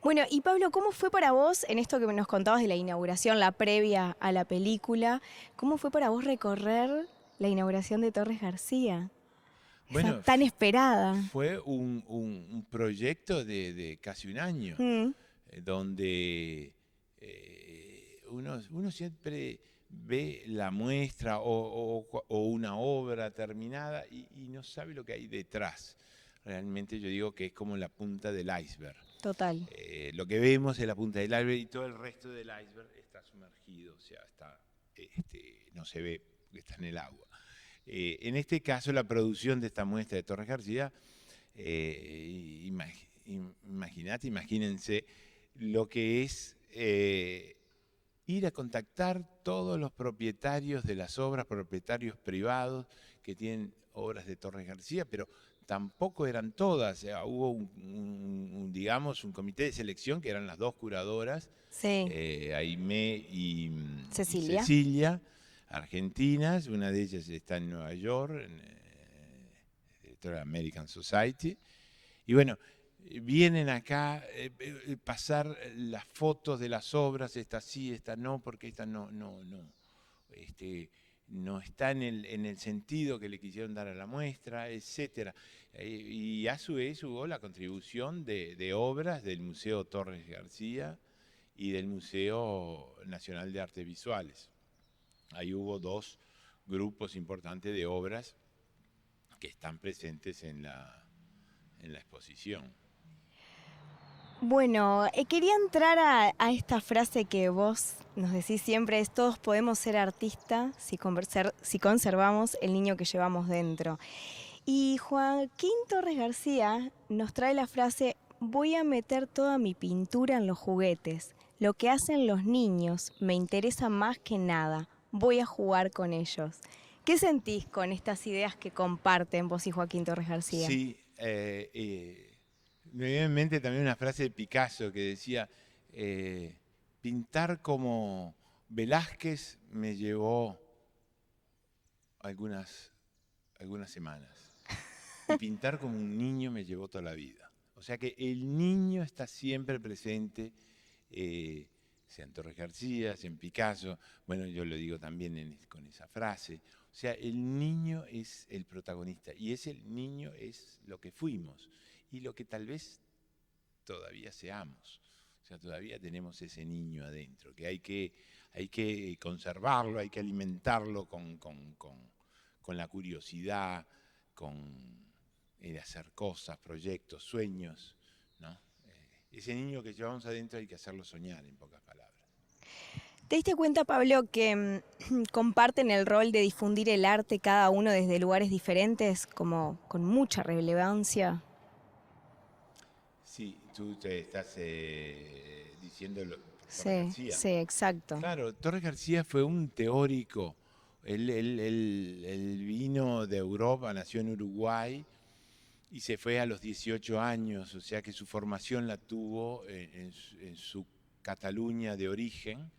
Bueno, y Pablo, ¿cómo fue para vos, en esto que nos contabas de la inauguración, la previa a la película, cómo fue para vos recorrer la inauguración de Torres García? Bueno, tan esperada. Fue un proyecto de casi un año, donde uno siempre ve la muestra o una obra terminada y no sabe lo que hay detrás. Realmente yo digo que es como la punta del iceberg. Total. Lo que vemos es la punta del iceberg y todo el resto del iceberg está sumergido, o sea, no se ve porque está en el agua. En este caso, la producción de esta muestra de Torres García, imagínense lo que es ir a contactar todos los propietarios de las obras, propietarios privados que tienen obras de Torres García, pero tampoco eran todas. Hubo digamos, un comité de selección que eran las dos curadoras, Sí. Aimé y Cecilia. Cecilia, argentinas. Una de ellas está en Nueva York, directora de American Society. Y bueno, vienen acá pasar las fotos de las obras, esta sí, esta no, porque esta no está en el sentido que le quisieron dar a la muestra, etc. Y a su vez hubo la contribución de obras del Museo Torres García y del Museo Nacional de Artes Visuales. Ahí hubo dos grupos importantes de obras que están presentes en la exposición. Bueno, quería entrar a esta frase que vos nos decís siempre, es todos podemos ser artistas si conservamos el niño que llevamos dentro. Y Joaquín Torres García nos trae la frase, voy a meter toda mi pintura en los juguetes. Lo que hacen los niños me interesa más que nada. Voy a jugar con ellos. ¿Qué sentís con estas ideas que comparten vos y Joaquín Torres García? Sí, me viene en mente también una frase de Picasso que decía, pintar como Velázquez me llevó algunas semanas. Y pintar como un niño me llevó toda la vida. O sea que el niño está siempre presente, sea en Torres García, sea en Picasso. Bueno, yo lo digo también con esa frase. O sea, el niño es el protagonista y el niño es lo que fuimos y lo que tal vez todavía seamos. O sea, todavía tenemos ese niño adentro, que hay que conservarlo, hay que alimentarlo con la curiosidad, con el hacer cosas, proyectos, sueños, ¿no? Ese niño que llevamos adentro hay que hacerlo soñar, en pocas palabras. ¿Te diste cuenta, Pablo, que comparten el rol de difundir el arte cada uno desde lugares diferentes, como con mucha relevancia? Sí, tú te estás diciendo Sí, Torres García. sí, exacto. Claro, Torres García fue un teórico. Él vino de Europa, nació en Uruguay y se fue a los 18 años, o sea que su formación la tuvo en su Cataluña de origen,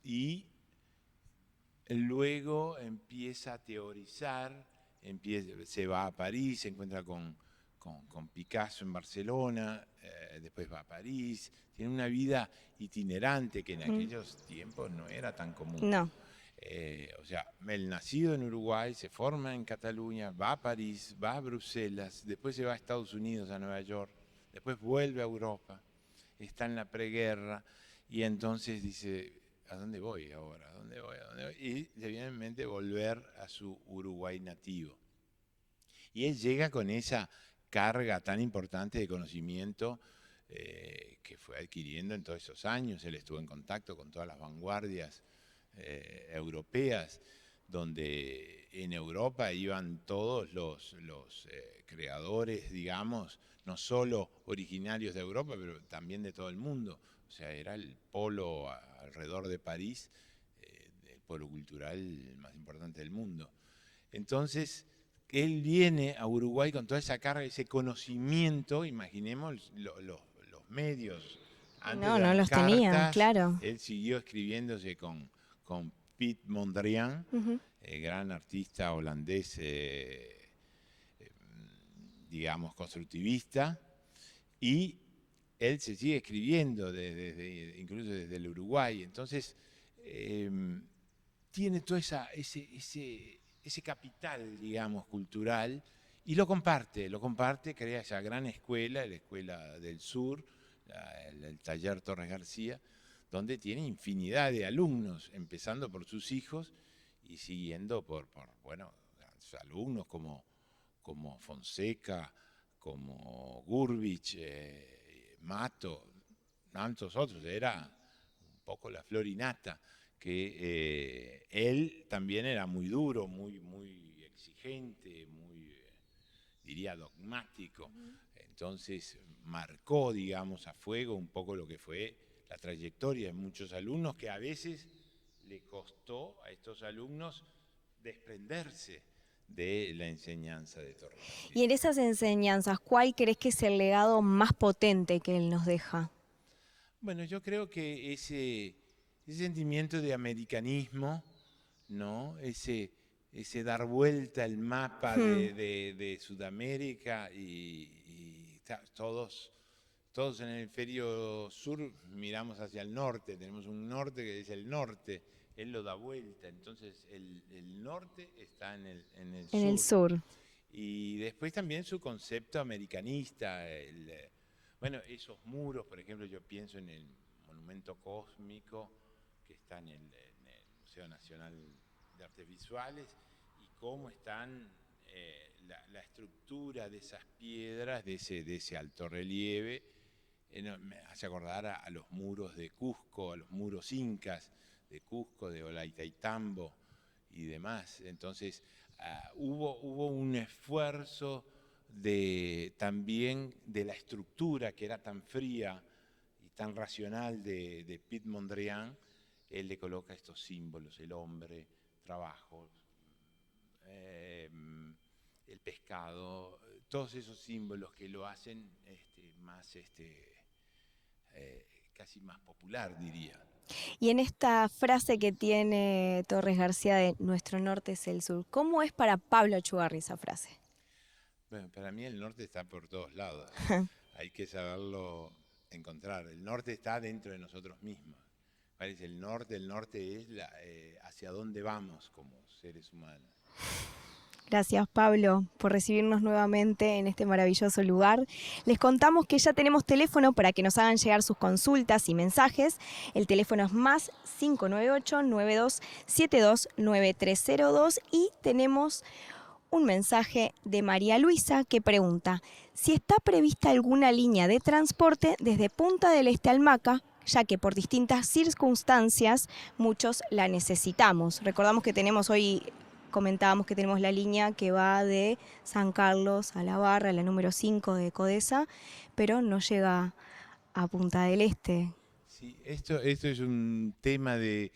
y luego empieza a teorizar, se va a París, se encuentra con Picasso en Barcelona, después va a París, tiene una vida itinerante que en aquellos tiempos no era tan común. No. O sea, él nacido en Uruguay, se forma en Cataluña, va a París, va a Bruselas, después se va a Estados Unidos, a Nueva York, después vuelve a Europa, está en la preguerra y entonces dice, ¿a dónde voy ahora? ¿A dónde voy? Y le viene en mente volver a su Uruguay nativo. Y él llega con esa carga tan importante de conocimiento que fue adquiriendo en todos esos años. Él estuvo en contacto con todas las vanguardias europeas, donde en Europa iban todos los creadores, digamos, no solo originarios de Europa, pero también de todo el mundo. O sea, era el polo alrededor de París, el polo cultural más importante del mundo. Entonces, él viene a Uruguay con toda esa carga, ese conocimiento, imaginemos los medios. Antes de No las los cartas, tenía, claro. Él siguió escribiéndose con Piet Mondrian, gran artista holandés, digamos, constructivista, y él se sigue escribiendo incluso desde el Uruguay. Entonces, tiene todo ese capital, digamos, cultural, y lo comparte, crea esa gran escuela, la Escuela del Sur, el Taller Torres García, donde tiene infinidad de alumnos, empezando por sus hijos y siguiendo por alumnos como Fonseca, como Gurvich, Mato, tantos otros. Era un poco la florinata, que él también era muy duro, muy exigente, muy, diría, dogmático. Entonces marcó, digamos, a fuego un poco lo que fue la trayectoria de muchos alumnos, que a veces le costó a estos alumnos desprenderse de la enseñanza de Torres García. Y en esas enseñanzas, ¿cuál crees que es el legado más potente que él nos deja? Bueno, yo creo que ese sentimiento de americanismo, ¿no? Ese dar vuelta al mapa de Sudamérica y todos en el hemisferio sur miramos hacia el norte, tenemos un norte que es el norte, él lo da vuelta, entonces el norte está en el sur. Y después también su concepto americanista, bueno, esos muros, por ejemplo, yo pienso en el monumento cósmico que está en el Museo Nacional de Artes Visuales y cómo están la estructura de esas piedras, de ese alto relieve, me hace acordar a los muros de Cusco, a los muros incas de Cusco, de Ollantaytambo y demás. Entonces hubo un esfuerzo también de la estructura que era tan fría y tan racional de Piet Mondrian. Él le coloca estos símbolos, el hombre, trabajo, el pescado, todos esos símbolos que lo hacen más casi más popular, diría. Y en esta frase que tiene Torres García de nuestro norte es el sur, ¿cómo es para Pablo Achugarri esa frase? Bueno, para mí el norte está por todos lados. Hay que saberlo encontrar. El norte está dentro de nosotros mismos. ¿Cuál es el norte? El norte es hacia dónde vamos como seres humanos. Gracias, Pablo, por recibirnos nuevamente en este maravilloso lugar. Les contamos que ya tenemos teléfono para que nos hagan llegar sus consultas y mensajes. El teléfono es más 598-9272-9302 y tenemos un mensaje de María Luisa que pregunta si está prevista alguna línea de transporte desde Punta del Este al Maca, ya que por distintas circunstancias muchos la necesitamos. Recordamos que comentábamos que tenemos la línea que va de San Carlos a La Barra, la número 5 de Codesa, pero no llega a Punta del Este. Sí, esto es un tema de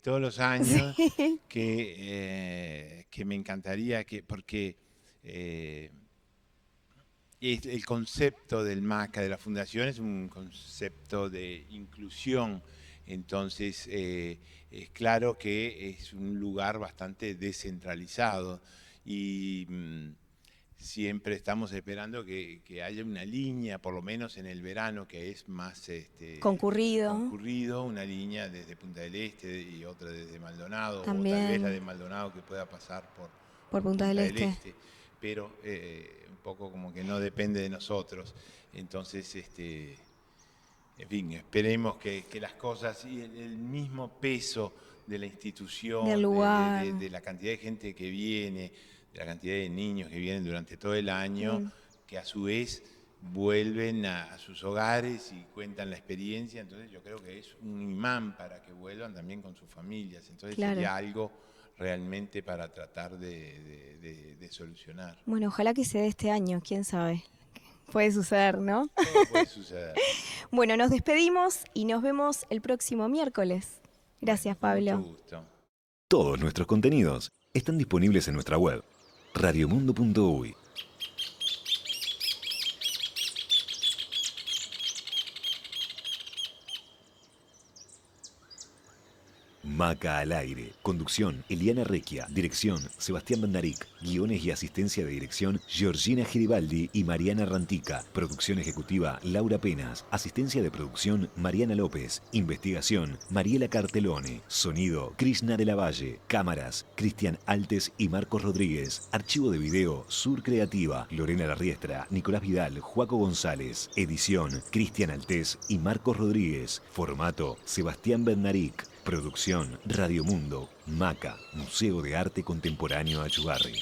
todos los años, sí, que me encantaría, porque el concepto del MACA, de la Fundación, es un concepto de inclusión. Entonces, es claro que es un lugar bastante descentralizado y siempre estamos esperando que haya una línea, por lo menos en el verano, que es más concurrido, una línea desde Punta del Este y otra desde Maldonado, también, o tal vez la de Maldonado que pueda pasar por Punta del Este. Pero un poco como que no depende de nosotros. Entonces, en fin, esperemos que las cosas y el mismo peso de la institución, del lugar, de la cantidad de gente que viene, de la cantidad de niños que vienen durante todo el año, que a su vez vuelven a sus hogares y cuentan la experiencia. Entonces yo creo que es un imán para que vuelvan también con sus familias. Entonces sería algo realmente para tratar de solucionar. Bueno, ojalá que se dé este año, quién sabe. Puede suceder, ¿no? Todo puede suceder. Bueno, nos despedimos y nos vemos el próximo miércoles. Gracias, Pablo. Mucho gusto. Todos nuestros contenidos están disponibles en nuestra web, radiomundo.uy. Maca al aire. Conducción, Eliana Recchia. Dirección, Sebastián Bandaric. Guiones y asistencia de dirección, Georgina Geribaldi y Mariana Rantica. Producción ejecutiva, Laura Penas. Asistencia de producción, Mariana López. Investigación, Mariela Cartelone. Sonido, Krishna de la Valle. Cámaras, Cristian Altes y Marcos Rodríguez. Archivo de video, Sur Creativa. Lorena Larriestra, Nicolás Vidal, Joaco González. Edición, Cristian Altes y Marcos Rodríguez. Formato, Sebastián Bandaric. Producción, Radio Mundo, MACA, Museo de Arte Contemporáneo Achugarri.